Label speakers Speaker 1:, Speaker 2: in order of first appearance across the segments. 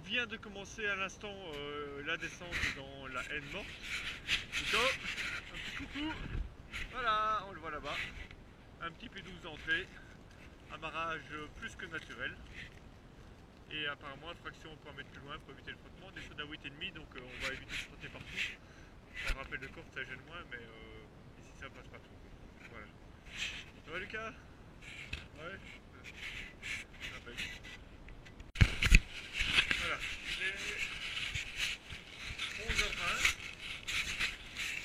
Speaker 1: vient de commencer à l'instant la descente dans la haine morte. Nico, un petit coucou. Voilà, on le voit là-bas. Un petit P12 d'entrée. Amarrage plus que naturel. Et apparemment, la fraction, on peut en mettre plus loin pour éviter le frottement. Des sauts à 8,5, donc on va éviter de frotter partout. Un rappel de corde, ça gêne moins, mais ici ça passe pas trop. Voilà. Ça va, Lucas? Ouais. Impec. Voilà. Il est 11h20.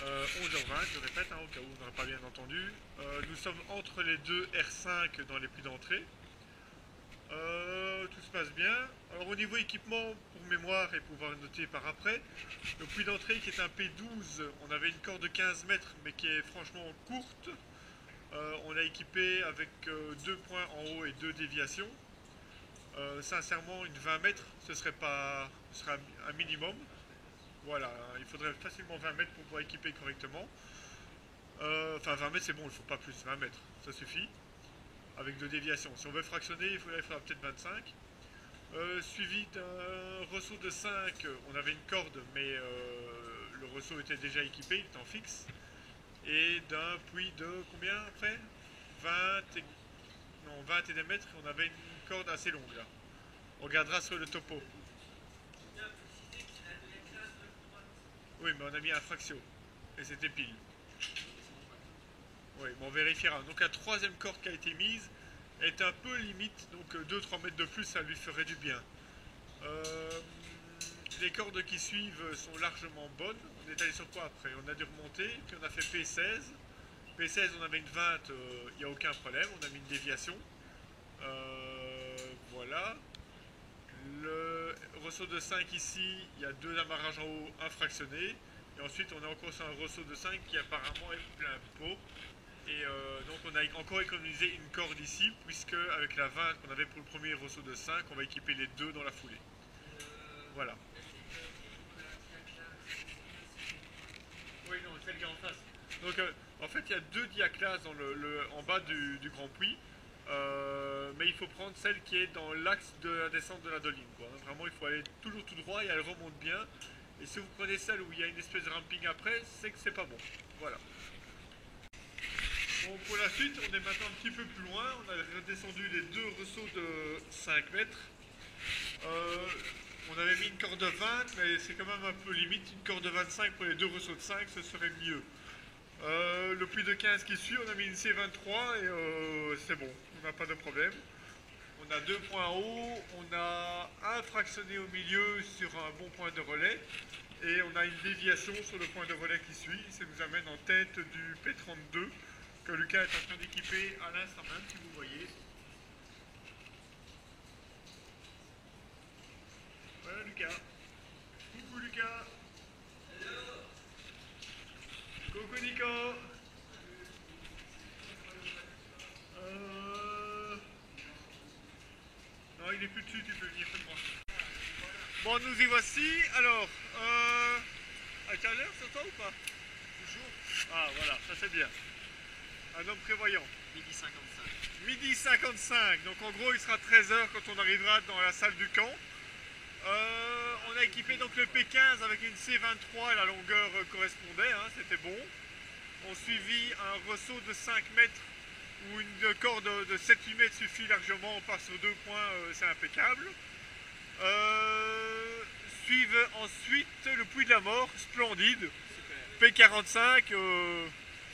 Speaker 1: 11h20, je répète, hein, au cas où vous n'aurez pas bien entendu. Nous sommes entre les deux R5 dans les puits d'entrée. Tout se passe bien. Alors au niveau équipement, pour mémoire et pouvoir noter par après, le puits d'entrée qui est un P12, on avait une corde de 15 mètres mais qui est franchement courte. On l'a équipé avec 2 points en haut et 2 déviations. Sincèrement, une 20 mètres, ce serait un minimum. Voilà, il faudrait facilement 20 mètres pour pouvoir équiper correctement. Enfin 20 mètres c'est bon, il ne faut pas plus, 20 mètres, ça suffit. Avec 2 déviations. Si on veut fractionner, il faudra peut-être 25. Suivi d'un ressaut de 5, on avait une corde, mais le ressaut était déjà équipé, il était en fixe. Et d'un puits de combien après 20 et des mètres, on avait une corde assez longue là. On regardera sur le topo. Oui, mais on a mis un fraction. Et c'était pile. Oui, mais on vérifiera. Donc la troisième corde qui a été mise est un peu limite, donc 2-3 mètres de plus, ça lui ferait du bien. Les cordes qui suivent sont largement bonnes. On est allé sur quoi après? On a dû remonter, puis on a fait P16. P16, on avait une 20, il n'y a aucun problème, on a mis une déviation. Voilà. Le ressaut de 5 ici, il y a 2 amarrages en haut, un fractionné. Et ensuite, on est encore sur un ressaut de 5 qui apparemment est plein pot. Et donc on a encore économisé une corde ici, puisque avec la 20 qu'on avait pour le premier ressaut de 5, on va équiper les 2 dans la foulée. Voilà. Oui, non, celle qui est en face. Donc en fait, il y a 2 diaclases en bas du grand puits. Mais il faut prendre celle qui est dans l'axe de la descente de la doline, quoi. Vraiment, il faut aller toujours tout droit et elle remonte bien. Et si vous prenez celle où il y a une espèce de ramping après, c'est que c'est pas bon. Voilà. Bon, pour la suite, on est maintenant un petit peu plus loin. On a redescendu les 2 ressauts de 5 mètres. On avait mis une corde de 20, mais c'est quand même un peu limite. Une corde de 25 pour les 2 ressauts de 5, ce serait mieux. Le puits de 15 qui suit, on a mis une C23 et c'est bon, on n'a pas de problème. On a 2 points en haut, on a un fractionné au milieu sur un bon point de relais et on a une déviation sur le point de relais qui suit. Ça nous amène en tête du P32 que Lucas est en train d'équiper à l'instant même, si vous voyez. Voilà Lucas. Coucou Lucas. Coucou Nico. Non, il est plus dessus, tu peux venir près de moi. Bon, nous y voici. Alors, à quelle heure c'est toi ou pas? Toujours. Ah, voilà, ça c'est bien. Un homme prévoyant.
Speaker 2: Midi 55.
Speaker 1: Midi 55. Donc en gros, il sera 13h quand on arrivera dans la salle du camp. On a équipé donc le P15 avec une C23 et la longueur correspondait, hein, c'était bon. On suivit un ressaut de 5 mètres où une corde de 7-8 mètres suffit largement, on part sur 2 points, c'est impeccable. Suivent ensuite le puits de la mort, splendide. Super. P45,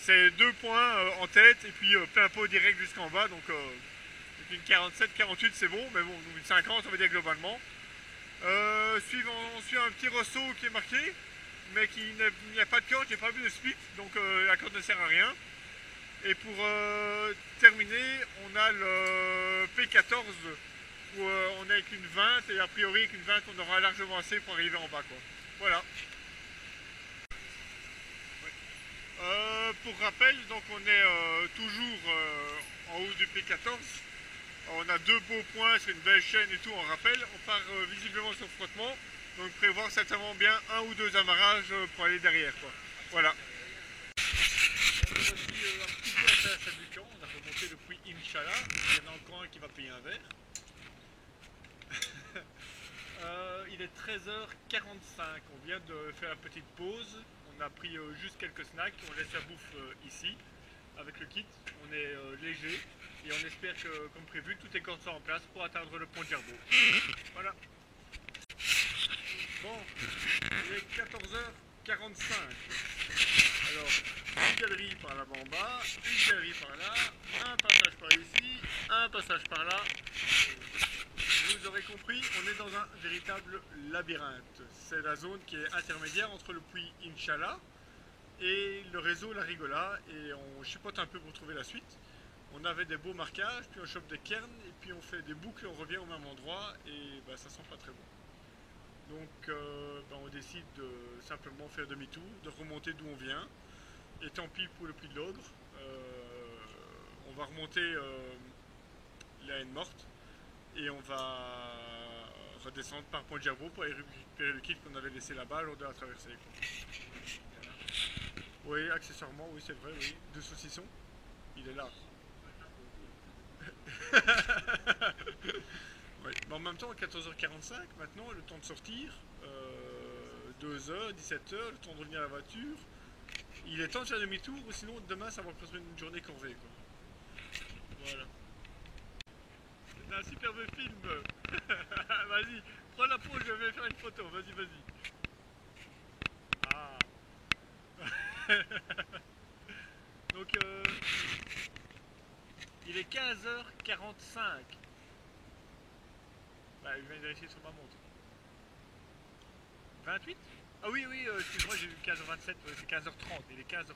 Speaker 1: c'est 2 points en tête et puis plein pot direct jusqu'en bas, donc une 47, 48 c'est bon, mais bon, une 50 on va dire globalement. On suit un petit ressaut qui est marqué, mais il n'y a pas de corde, il n'y a pas vu de split, donc la corde ne sert à rien. Et pour terminer, on a le P14 où on est avec une 20 et a priori avec une 20 on aura largement assez pour arriver en bas, quoi. Voilà. Ouais. Pour rappel, donc on est toujours en haut du P14. On a 2 beaux points, c'est une belle chaîne et tout en rappel. On part visiblement sur frottement, donc prévoir certainement bien 1 ou 2 amarrages pour aller derrière, quoi. Voilà. Voici un petit peu après la salle du camp, on a remonté le puits Inch'Allah. Il y en a encore un qui va payer un verre. Il il est 13h45. On vient de faire une petite pause. On a pris juste quelques snacks. On laisse la bouffe ici avec le kit. On est léger et on espère que, comme prévu, toutes les cordes sont en place pour atteindre le pont de Gerbeau. Voilà. Bon, il est 14h45. Alors, une galerie par là-bas en bas, une galerie par là, un passage par ici, un passage par là. Vous aurez compris, on est dans un véritable labyrinthe. C'est la zone qui est intermédiaire entre le puits Inch'Allah et le réseau La Rigola, et on chipote un peu pour trouver la suite. On avait des beaux marquages, puis on chope des cairns, et puis on fait des boucles, on revient au même endroit, et bah, ça sent pas très bon. Donc bah, on décide de simplement faire demi-tour, de remonter d'où on vient, et tant pis pour le puits de l'Ogre. On va remonter la haine morte, et on va redescendre par Pont de Gerbeau pour aller récupérer le kit qu'on avait laissé là-bas lors de la traversée. Voilà. Oui, accessoirement, oui, c'est vrai, oui. De saucisson, il est là. Ouais. Mais en même temps, 14h45, maintenant, le temps de sortir, 2h, 17h, le temps de revenir à la voiture. Il est temps de faire demi-tour, ou sinon demain ça va presque une journée corvée, quoi. Voilà. C'est un superbe film. Vas-y, prends la pause, je vais faire une photo. Vas-y, vas-y. Ah. Donc, il est 15h45. Bah, je viens de vérifier sur ma montre. 28? Ah oui, oui, excuse-moi, j'ai vu 15h27, c'est 15h30. Il est 15h30.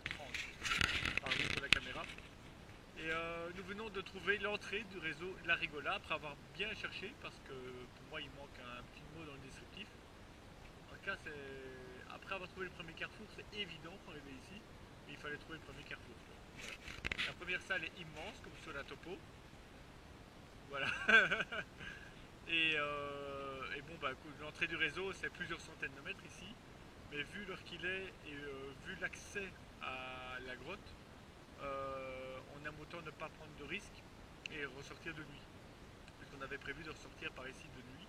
Speaker 1: Pardon pour la caméra. Et nous venons de trouver l'entrée du réseau La Rigola après avoir bien cherché, parce que pour moi il manque un petit mot dans le descriptif. En tout cas, après avoir trouvé le premier carrefour, c'est évident qu'on arrivait ici, mais il fallait trouver le premier carrefour. Voilà. La première salle est immense, comme sur la topo. Voilà. et bon, bah, l'entrée du réseau, c'est plusieurs centaines de mètres ici, mais vu l'heure qu'il est et vu l'accès à la grotte, on aime autant ne pas prendre de risques et ressortir de nuit. Puisqu'on avait prévu de ressortir par ici de nuit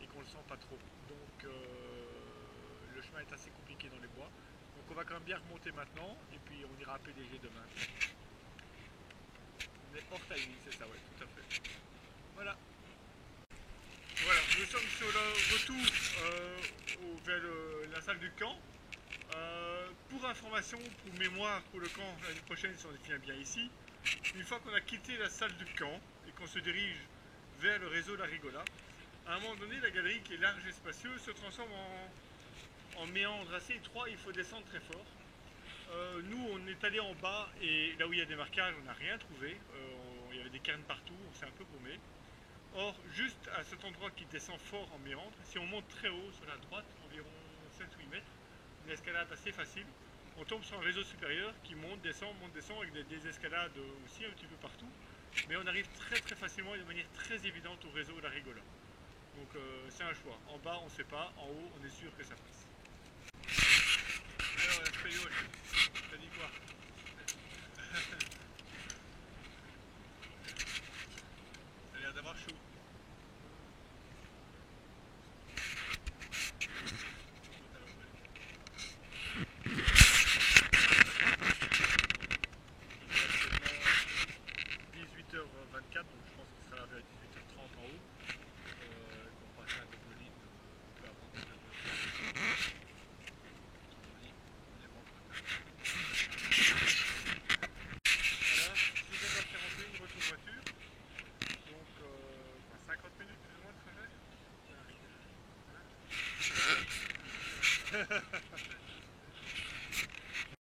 Speaker 1: et qu'on le sent pas trop. Donc le chemin est assez compliqué dans les bois. Donc on va quand même bien remonter maintenant et puis on ira à PDG demain. On est hors timing, c'est ça, ouais, tout à fait. Voilà. Voilà, nous sommes sur le retour vers la salle du camp. Pour information, pour mémoire, pour le camp l'année prochaine, si on vient bien ici, une fois qu'on a quitté la salle du camp et qu'on se dirige vers le réseau La Rigola, à un moment donné, la galerie qui est large et spacieuse se transforme en méandre assez étroit, il faut descendre très fort. Nous, on est allé en bas et là où il y a des marquages, on n'a rien trouvé. Il y avait des cairns partout, on s'est un peu paumé. Or, juste à cet endroit qui descend fort en méandre, si on monte très haut sur la droite, environ 7 ou 8 mètres, une escalade assez facile, on tombe sur un réseau supérieur qui monte, descend, avec des escalades aussi un petit peu partout, mais on arrive très facilement et de manière très évidente au réseau La Rigola. Donc c'est un choix. En bas on ne sait pas, en haut on est sûr que ça passe. Alors la spéliole, t'as dit quoi? Ça a l'air d'avoir chaud. Donc je pense que ça sera vers 18h30 en haut, qu'on passera des collines un peu avant 19h. Voilà, 19h41, retour voiture, donc 50 minutes plus ou moins de trajet.